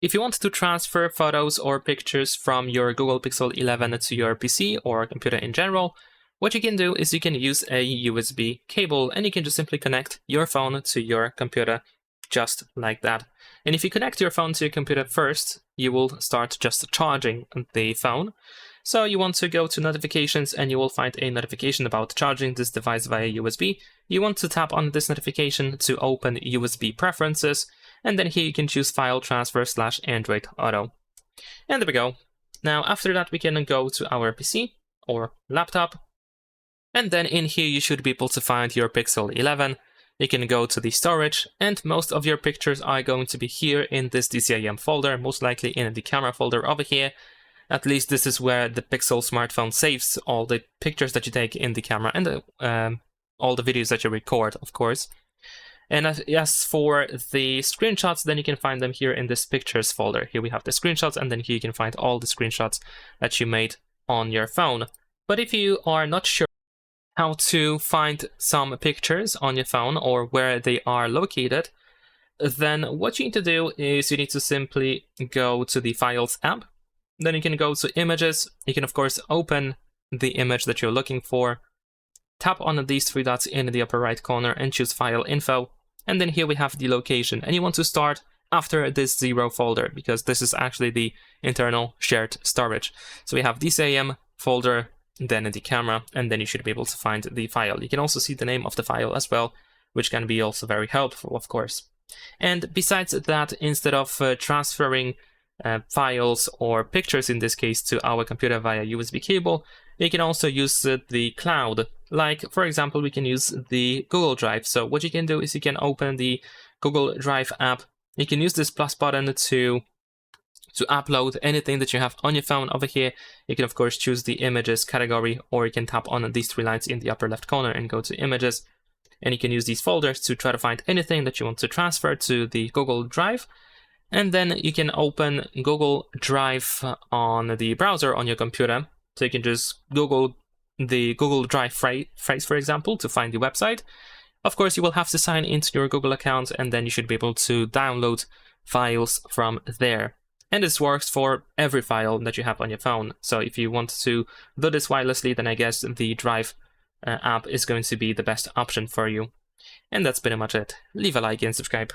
If you want to transfer photos or pictures from your Google Pixel 11 to your PC or computer in general, what you can do is you can use a USB cable, and you can just simply connect your phone to your computer just like that. And if you connect your phone to your computer first, you will start just charging the phone. So you want to go to notifications, and you will find a notification about charging this device via USB. You want to tap on this notification to open USB preferences, and then here you can choose File Transfer / Android Auto. And there we go. Now after that we can go to our PC or laptop, and then in here you should be able to find your Pixel 11. You can go to the storage, and most of your pictures are going to be here in this DCIM folder, most likely in the camera folder over here. At least this is where the Pixel smartphone saves all the pictures that you take in the camera, and all the videos that you record, of course. And as for the screenshots, then you can find them here in this pictures folder. Here we have the screenshots, and then here you can find all the screenshots that you made on your phone. But if you are not sure how to find some pictures on your phone or where they are located, then what you need to do is you need to simply go to the Files app. Then you can go to Images. You can of course open the image that you're looking for. Tap on these three dots in the upper right corner and choose File Info. And then here we have the location. And you want to start after this 0 folder, because this is actually the internal shared storage. So we have DCIM folder, then the camera, and then you should be able to find the file. You can also see the name of the file as well, which can be also very helpful, of course. And besides that, instead of transferring files or pictures in this case to our computer via USB cable, you can also use the cloud. Like, for example, we can use the Google Drive. So what you can do is you can open the Google Drive app. You can use this plus button to upload anything that you have on your phone over here. You can of course choose the images category, or you can tap on these three lines in the upper left corner and go to images. And you can use these folders to try to find anything that you want to transfer to the Google Drive. And then you can open Google Drive on the browser on your computer. So you can just Google the Google Drive phrase, for example, to find the website. Of course, you will have to sign into your Google account, and then you should be able to download files from there. And this works for every file that you have on your phone. So if you want to do this wirelessly, then I guess the Drive app is going to be the best option for you. And that's pretty much it. Leave a like and subscribe.